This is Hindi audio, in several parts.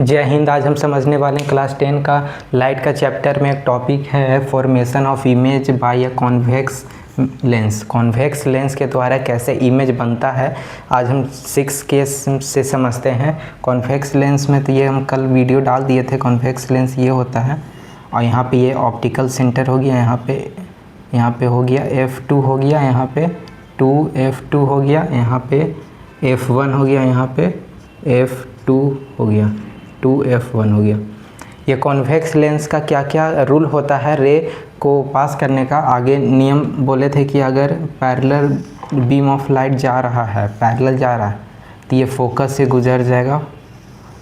जय हिंद। आज हम समझने वाले हैं क्लास 10 का लाइट का चैप्टर में एक टॉपिक है formation of image by a convex lens. Convex lens के द्वारा कैसे इमेज बनता है आज हम 6 केस से समझते हैं। कॉन्वेक्स लेंस में तो ये हम कल वीडियो डाल दिए थे। कॉन्वेक्स लेंस ये होता है और यहाँ पे ये ऑप्टिकल सेंटर हो गया, यहाँ पे हो गया F2 हो गया, यहाँ पे 2F2 हो गया, यहाँ पे F1 हो गया, यहाँ पे F2 हो गया, 2F1 हो गया। ये कॉन्वेक्स लेंस का क्या क्या रूल होता है रे को पास करने का। आगे नियम बोले थे कि अगर पैरेलल बीम ऑफ लाइट जा रहा है, पैरेलल जा रहा है तो ये फोकस से गुजर जाएगा।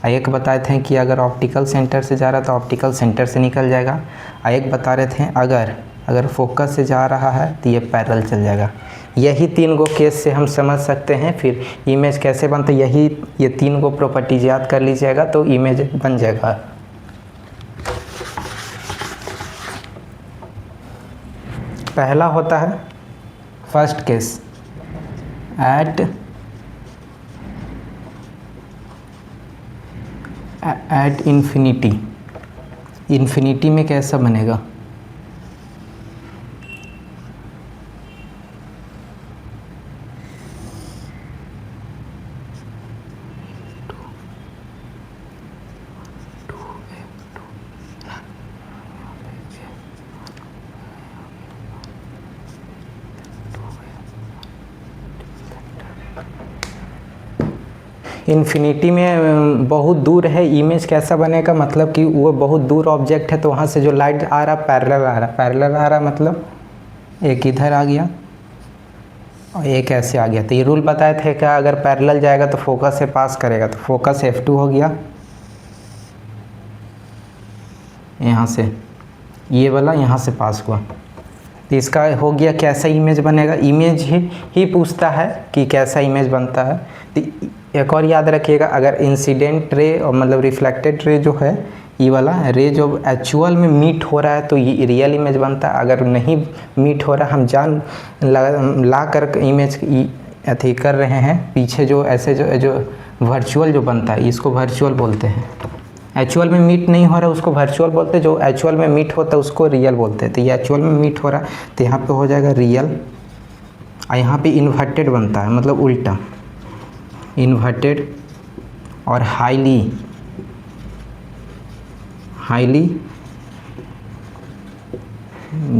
एक बताए थे कि अगर ऑप्टिकल सेंटर से जा रहा है तो ऑप्टिकल सेंटर से निकल जाएगा। एक बता रहे थे अगर फोकस से जा रहा है तो ये पैरेलल चल जाएगा। यही 3 गो केस से हम समझ सकते हैं फिर इमेज कैसे बनता है। ये 3 गो प्रॉपर्टीज याद कर लीजिएगा तो इमेज बन जाएगा। पहला होता है first case at infinity. Infinity में कैसा बनेगा? इन्फिनिटी में बहुत दूर है, इमेज कैसा बनेगा? मतलब कि वो बहुत दूर ऑब्जेक्ट है तो वहाँ से जो लाइट आ रहा पैरेलल आ रहा मतलब एक इधर आ गया और एक ऐसे आ गया। तो ये रूल बताए थे कि अगर पैरेलल जाएगा तो फोकस से पास करेगा, तो फोकस F2 हो गया, यहाँ से ये वाला यहाँ से पास हुआ तो इसका हो गया कैसा इमेज बनेगा। इमेज ही पूछता है कि कैसा इमेज बनता है। तो एक और याद रखिएगा, अगर इंसिडेंट रे और मतलब रिफ्लेक्टेड रे जो है, ये वाला रे जो एक्चुअल में मीट हो रहा है तो ये रियल इमेज बनता है। अगर नहीं मीट हो रहा, हम जान ला कर इमेज अथी कर रहे हैं पीछे, जो ऐसे जो वर्चुअल जो बनता है इसको वर्चुअल बोलते हैं। एक्चुअल में मीट नहीं हो रहा उसको वर्चुअल बोलते हैं, जो एक्चुअल में मीट होता है उसको रियल बोलते हैं। तो ये एक्चुअल में मीट हो रहा है तो यहाँ पे हो जाएगा रियल। और यहाँ पे इन्वर्टेड बनता है मतलब उल्टा, इन्वर्टेड और हाईली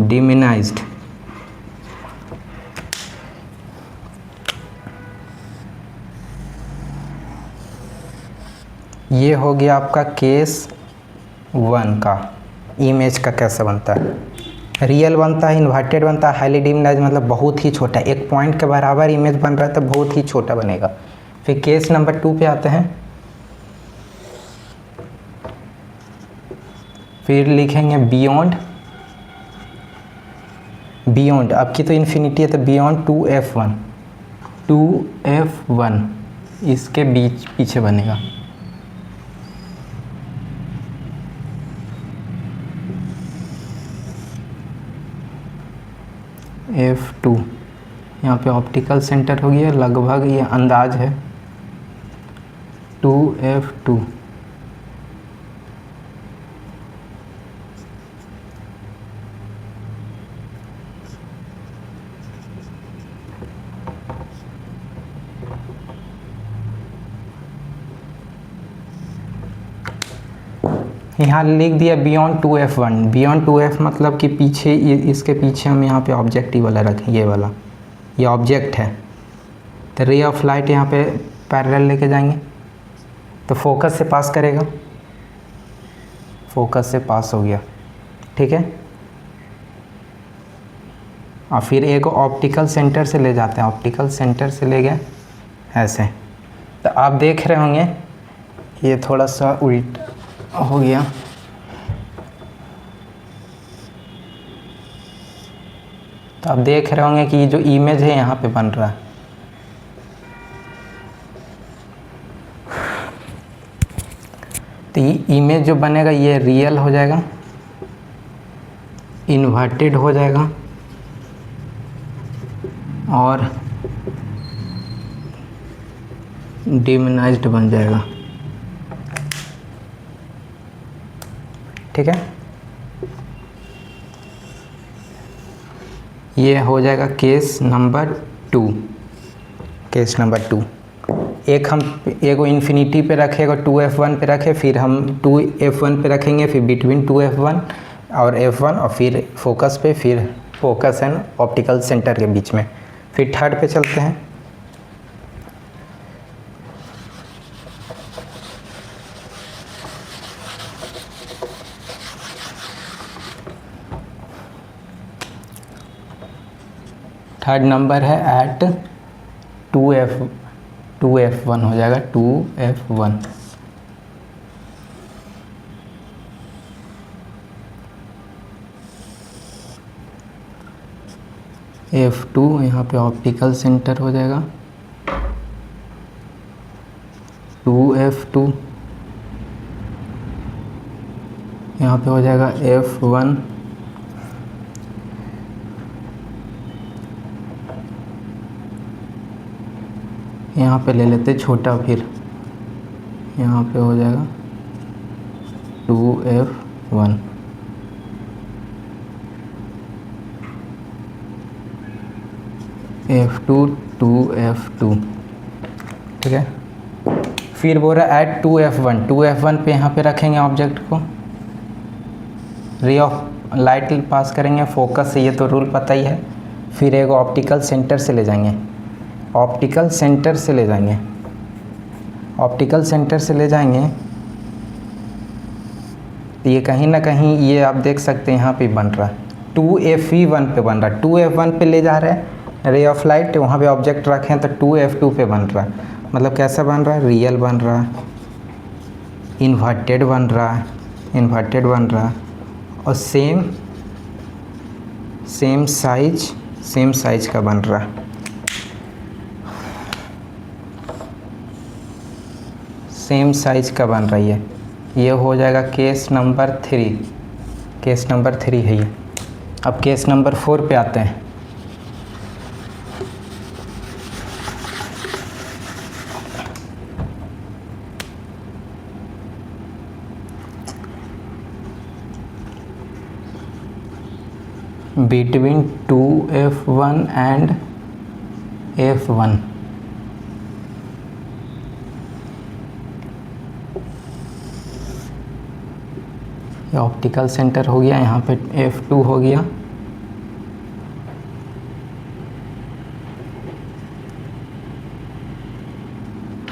डिमिनाइज्ड। ये हो गया आपका केस 1 का इमेज का कैसा बनता है। रियल बनता है, इन्वर्टेड बनता है, हाईली डिमिनाइज्ड मतलब बहुत ही छोटा, एक पॉइंट के बराबर इमेज बन रहा है तो बहुत ही छोटा बनेगा। फिर केस नंबर 2 पे आते हैं। फिर लिखेंगे बियॉन्ड। अब की तो इन्फिनिटी है तो बियॉन्ड 2F1 इसके बीच पीछे बनेगा। F2 यहाँ पे ऑप्टिकल सेंटर हो गया, लगभग ये अंदाज है 2F2। यहाँ लिख दिया बियॉन्ड 2F1। बियॉन्ड 2F मतलब कि पीछे, इसके पीछे हम यहाँ पे ऑब्जेक्ट ही वाला रखें, ये वाला ये ऑब्जेक्ट है तो रे ऑफ लाइट यहाँ पे पैरेलल लेके जाएंगे तो फोकस से पास करेगा, फोकस से पास हो गया, ठीक है। और फिर एक ऑप्टिकल सेंटर से ले जाते हैं, ऑप्टिकल सेंटर से ले गए ऐसे। तो आप देख रहे होंगे ये थोड़ा सा उल्टा हो गया, तो आप देख रहे होंगे कि ये जो इमेज है यहाँ पे बन रहा है। तो ये इमेज जो बनेगा ये रियल हो जाएगा, इन्वर्टेड हो जाएगा और डिमिनाइज्ड बन जाएगा। ठीक है, ये हो जाएगा केस नंबर 2। केस नंबर 2, एक हम एक इन्फिनिटी पे रखे, एक 2f1 पे रखे, फिर हम 2f1 पे रखेंगे, फिर बिटवीन 2f1 और f1, और फिर फोकस पे, फिर फोकस एंड ऑप्टिकल सेंटर के बीच में। फिर थर्ड पे चलते हैं। थर्ड नंबर है एट 2f1 हो जाएगा 2f1। f2 यहाँ पे ऑप्टिकल सेंटर हो जाएगा 2f2, यहाँ पे हो जाएगा f1, यहाँ पे ले लेते छोटा, फिर यहाँ पे हो जाएगा 2f1, f2 2f2, ठीक है। फिर बोल रहा है ऐट 2f1 पे यहाँ पे रखेंगे ऑब्जेक्ट को, रे ऑफ लाइट पास करेंगे फोकस से, ये तो रूल पता ही है। फिर एक ऑप्टिकल सेंटर से ले जाएंगे, ऑप्टिकल सेंटर से ले जाएंगे, ऑप्टिकल सेंटर से ले जाएंगे, तो ये कहीं ना कहीं ये आप देख सकते हैं यहाँ पे बन रहा है 2f1 पे बन रहा है, 2f1 पे ले जा रहे हैं रे ऑफ लाइट, वहाँ पे ऑब्जेक्ट रखें तो 2f2 पे बन रहा है। मतलब कैसा बन रहा है, रियल बन रहा है, इन्वर्टेड बन रहा है, इन्वर्टेड बन रहा है, और सेम साइज का बन रहा है, सेम साइज का बन रही है। ये हो जाएगा केस नंबर 3, केस नंबर 3 है ये। अब केस नंबर 4 पे आते हैं। बिटवीन 2f1 एंड f1, ये ऑप्टिकल सेंटर हो गया, यहाँ पे f2 हो गया,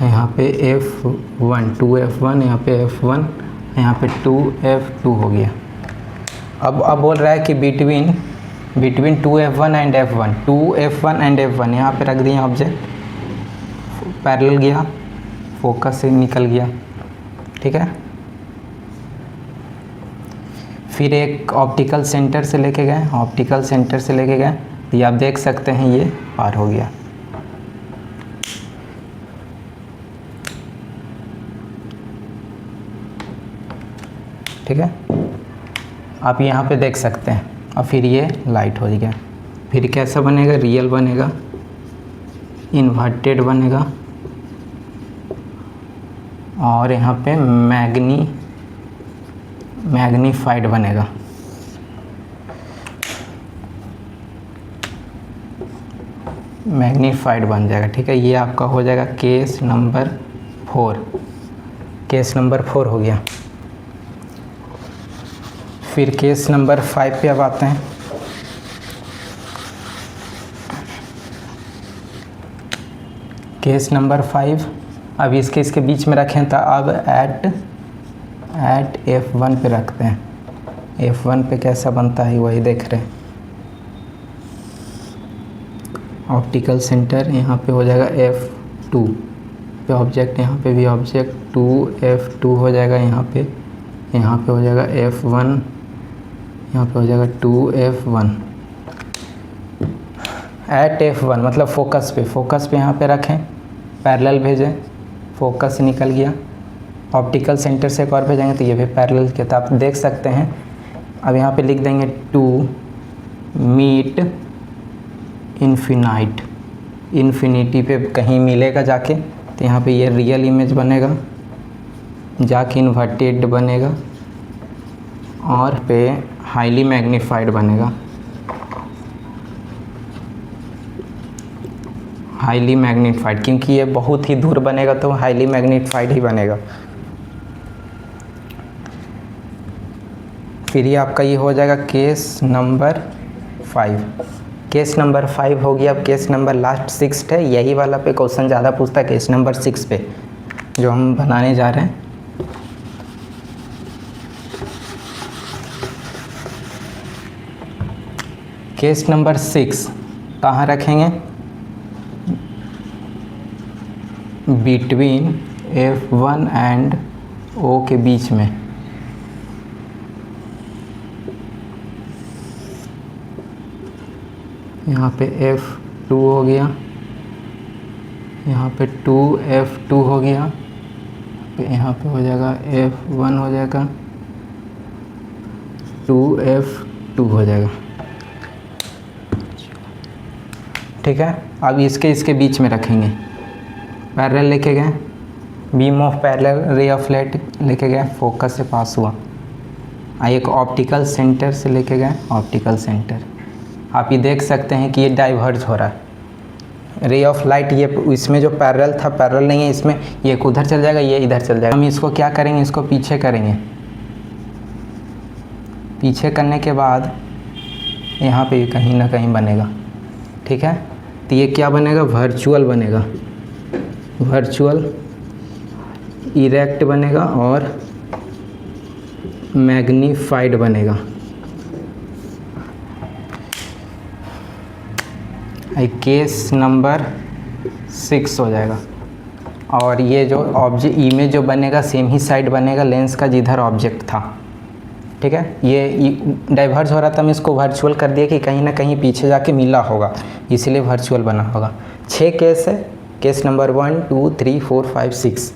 यहाँ पे f1 2f1, यहाँ पे f1, यहाँ पे 2f2 हो गया। अब बोल रहा है कि between 2f1 and f1, 2f1 and f1 यहाँ पे रख दिया ऑब्जेक्ट, पैरेलल गया, फोकस से निकल गया, ठीक है। फिर एक ऑप्टिकल सेंटर से लेके गए, ऑप्टिकल सेंटर से लेके गए, ये आप देख सकते हैं ये पार हो गया। ठीक है, आप यहाँ पे देख सकते हैं। और फिर ये लाइट हो गया। फिर कैसा बनेगा, रियल बनेगा, इन्वर्टेड बनेगा, और यहाँ पे मैग्नीफाइड बनेगा। मैग्नीफाइड बन जाएगा, ठीक है। ये आपका हो जाएगा केस नंबर 4, केस नंबर 4 हो गया। फिर केस नंबर 5 पे अब आते हैं। केस नंबर 5, अब इसके बीच में रखें तो अब एट f1 पे रखते हैं। f1 पे कैसा बनता है वही देख रहे हैं। ऑप्टिकल सेंटर यहाँ पे हो जाएगा f2 पे ऑब्जेक्ट, यहाँ पे भी ऑब्जेक्ट 2f2 हो जाएगा, यहाँ पे हो जाएगा f1, यहाँ पे हो जाएगा 2f1 एट f1, मतलब फोकस पे यहाँ पे रखें, पैरेलल भेजें, फोकस से निकल गया। ऑप्टिकल सेंटर से एक और भेजेंगे तो ये भी पैरेलल के, तो आप देख सकते हैं। अब यहाँ पे लिख देंगे टू मीट इन्फिनाइट, इन्फिनिटी पे कहीं मिलेगा जाके, तो यहाँ पे ये रियल इमेज बनेगा, जाके इन्वर्टेड बनेगा, और पे हाईली मैग्नीफाइड बनेगा, हाईली मैग्नीफाइड, क्योंकि ये बहुत ही दूर बनेगा तो हाईली मैग्नीफाइड ही बनेगा। फिर ये आपका ये हो जाएगा केस नंबर 5। केस नंबर 5 हो गया। अब केस नंबर लास्ट 6 है, यही वाला पे क्वेश्चन ज़्यादा पूछता है, केस नंबर 6 पे जो हम बनाने जा रहे हैं। केस नंबर 6 कहाँ रखेंगे? बिटवीन F1 एंड O के बीच में। यहाँ पे F2 हो गया, यहाँ पे 2F2 हो गया, यहाँ पे हो जाएगा F1 हो जाएगा, 2F2 हो जाएगा। ठीक है, अब इसके बीच में रखेंगे। पैरेलल लेके गए, beam of parallel ray of light लेके गए, फोकस से पास हुआ। एक ऑप्टिकल सेंटर से लेके गए, ऑप्टिकल सेंटर। आप ये देख सकते हैं कि ये डाइवर्ज हो रहा है। रे ऑफ लाइट ये इसमें जो पैरेलल था, पैरेलल नहीं है इसमें, ये उधर चल जाएगा, ये इधर चल जाएगा। हम इसको क्या करेंगे? इसको पीछे करेंगे। पीछे करने के बाद यहाँ पे कहीं ना कहीं बनेगा। ठीक है, तो ये क्या बनेगा? वर्चुअल बनेगा, वर्चुअल इरेक्ट बनेगा और मैग्नीफाइड बनेगा। केस नंबर 6 हो जाएगा। और ये जो ऑब्जेक्ट इमेज जो बनेगा सेम ही साइड बनेगा लेंस का जिधर ऑब्जेक्ट था। ठीक है, ये डाइवर्ज हो रहा था, हम इसको वर्चुअल कर दिए कि कहीं ना कहीं पीछे जाके मिला होगा, इसलिए वर्चुअल बना होगा। 6 केस है। Case number 1, 2, 3, 4, 5, 6।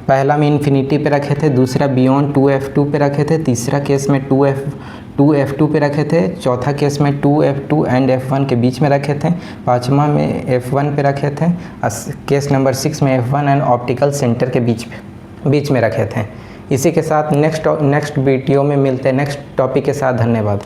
पहला में इन्फिनिटी पे रखे थे, दूसरा बियॉन्ड 2F2 पे रखे थे, तीसरा केस में 2F2 पे रखे थे, चौथा केस में 2F2 एंड F1 के बीच में रखे थे, पाँचवा में F1 पे रखे थे, केस नंबर 6 में F1 एंड ऑप्टिकल सेंटर के बीच में रखे थे। इसी के साथ नेक्स्ट वीडियो में मिलते हैं नेक्स्ट टॉपिक के साथ। धन्यवाद।